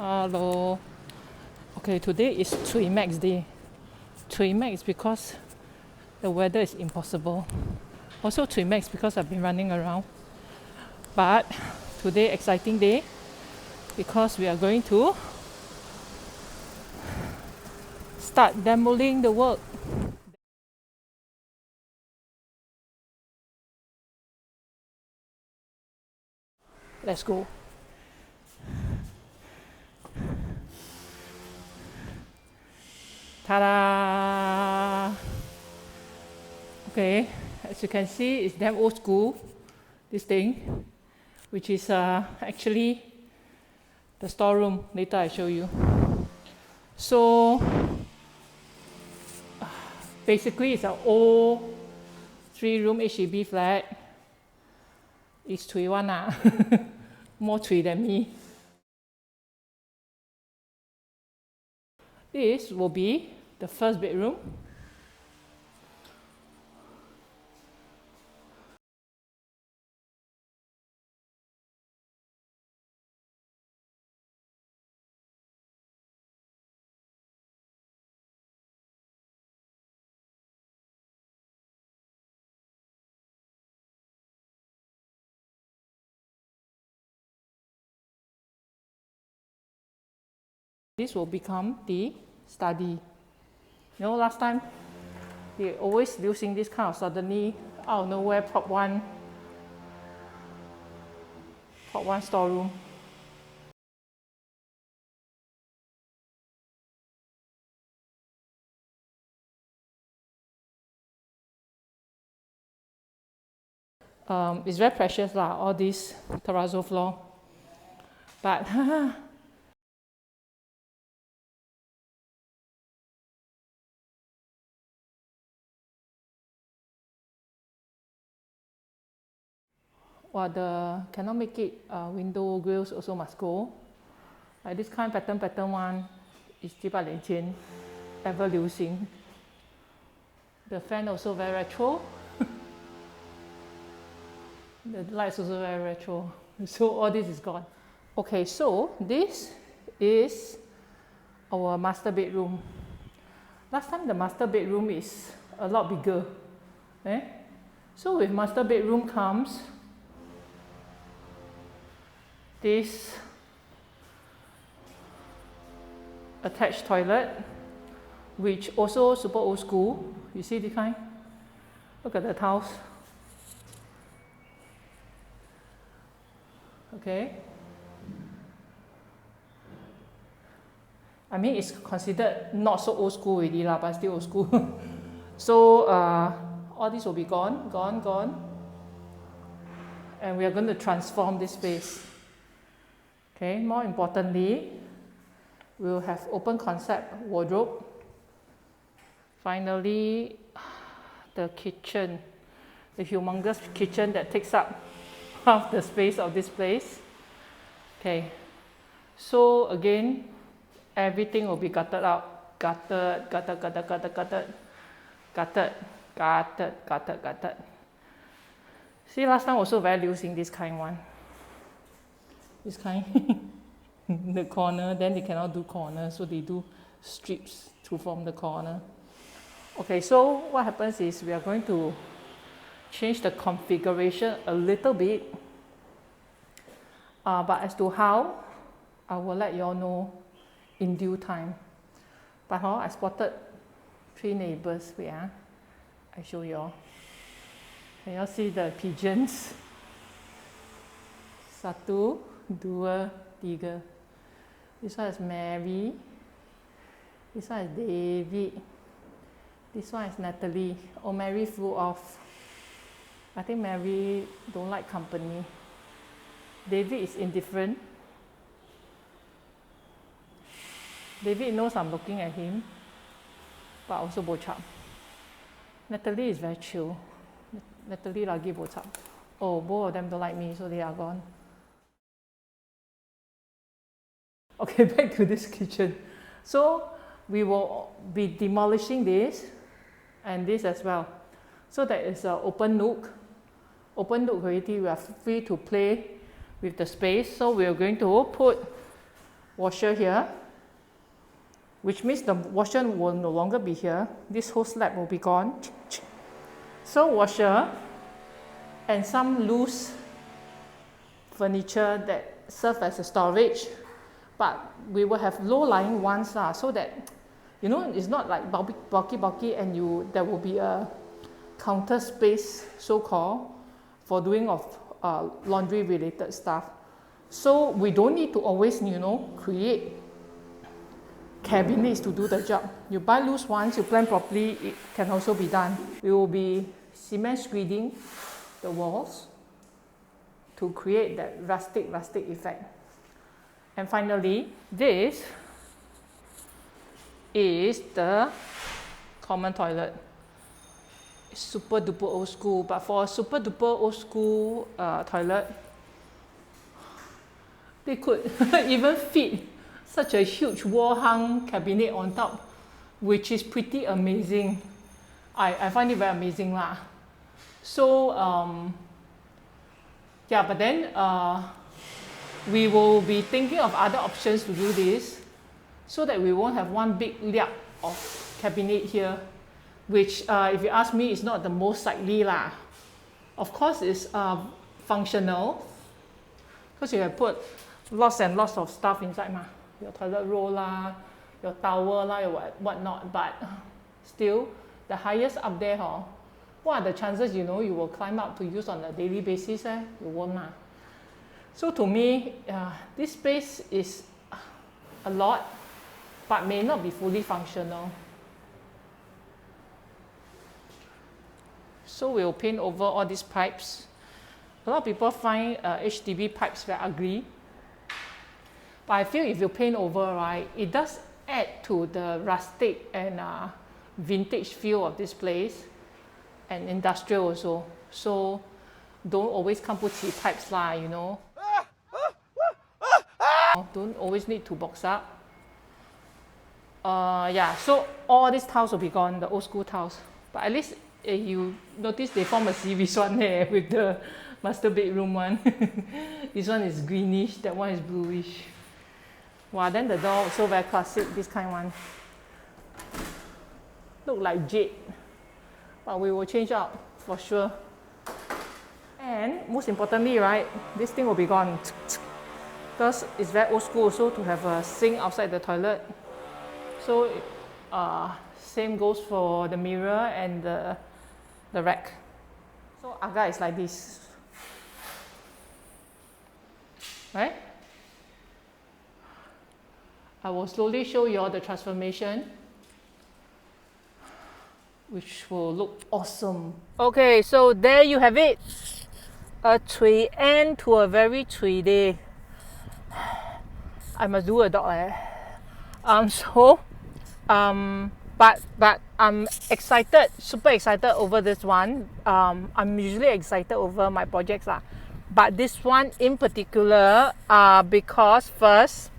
Hello. Okay, today is 3 max day. 3 max because the weather is impossible. Also 3 max because I've been running around. But today exciting day because we are going to start demoling the work. Let's go. Ta-da! Okay, as you can see, it's damn old school, this thing, which is actually the storeroom. Later I show you. So basically it's an old 3-room HDB flat. It's 3-1 more 3 than me. This will be the first bedroom. This will become the study. You know, last time we always using this kind of suddenly out of nowhere prop one storeroom. It's very precious lah, all this terrazzo floor. But well, cannot make it window grills also must go. Like this kind pattern one is 几百年前 ever 流行. The fan also very retro. The lights also very retro. So all this is gone. Okay, so this is our master bedroom. Last time the master bedroom is a lot bigger. So with master bedroom comes this attached toilet, which also super old school. You see the kind? Look at the tiles. Okay. I mean, it's considered not so old school already lah, but still old school. So all this will be gone. And we are going to transform this space. Okay, more importantly, we'll have open concept wardrobe. Finally, the kitchen, the humongous kitchen that takes up half the space of this place. Okay, so again, everything will be gutted out. Gutted. See, last time also very using this kind one. This kind. The corner, then they cannot do corner, so they do strips to form the corner. Okay, so what happens is we are going to change the configuration a little bit. But as to how, I will let you all know in due time. But I spotted 3 neighbors. Wait, I show you all. Can you all see the pigeons? 1, 2, 3. This one is Mary. This one is David. This one is Natalie. Oh, Mary flew off. I think Mary don't like company. David is indifferent. David knows I'm looking at him, but also bochap. Natalie is very chill. Natalie lagi bochap. Oh, both of them don't like me, so they are gone. Okay, back to this kitchen. So we will be demolishing this and this as well. So that is an open nook. Open nook already, we are free to play with the space. So we are going to put washer here, which means the washer will no longer be here. This whole slab will be gone. So washer and some loose furniture that serve as a storage, but we will have low-lying ones so that, you know, it's not like bulky, and there will be a counter space, so-called, for doing of laundry-related stuff. So we don't need to always, you know, create cabinets to do the job. You buy loose ones, you plan properly, it can also be done. We will be cement screeding the walls to create that rustic effect. And finally, this is the common toilet. It's super duper old school, but for a super duper old school toilet, they could even fit such a huge wall hung cabinet on top, which is pretty amazing. I find it very amazing lah. So yeah, but then we will be thinking of other options to do this, so that we won't have one big liap of cabinet here, which if you ask me is not the most sightly lah. Of course it's functional, because you have put lots and lots of stuff inside ma. Your toilet roll lah, your towel lah, your whatnot, but still the highest up there, what are the chances, you know, you will climb up to use on a daily basis? You won't lah. So to me, this space is a lot, but may not be fully functional. So we'll paint over all these pipes. A lot of people find HDB pipes very ugly, but I feel if you paint over, right, it does add to the rustic and vintage feel of this place, and industrial also. So don't always come put pipes lah, you know. Don't always need to box up. Yeah, so all these tiles will be gone, the old school tiles. But at least you notice they form a series one there with the master bedroom one. This one is greenish, that one is bluish. Wow, then the door also very classic, this kind one. Look like jade, but we will change out for sure. And most importantly, right, this thing will be gone, because it's very old school also to have a sink outside the toilet. So same goes for the mirror and the rack. So Aga is like this, right? I will slowly show you all the transformation, which will look awesome. Okay, so there you have it. A tree end to a very tree day. I must do a dog. But I'm excited, super excited over this one. I'm usually excited over my projects lah, but this one in particular, because first,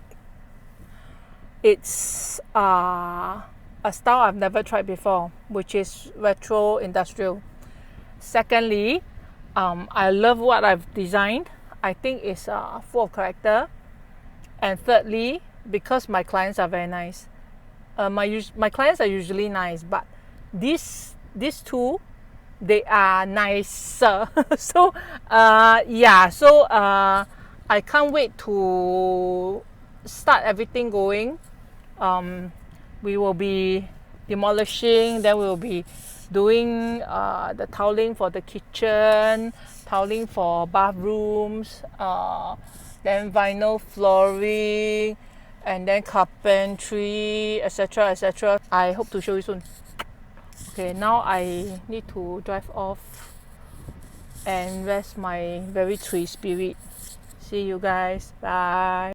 it's a style I've never tried before, which is retro industrial. Secondly, I love what I've designed. I think it's full of character. And thirdly, because my clients are very nice. My clients are usually nice, but these two, they are nicer. So yeah, so I can't wait to start everything going. We will be demolishing, then we will be doing the tiling for the kitchen, tiling for bathrooms, then vinyl flooring, and then carpentry, etc, etc. I hope to show you soon. Okay, now I need to drive off and rest my very tree spirit. See you guys, bye.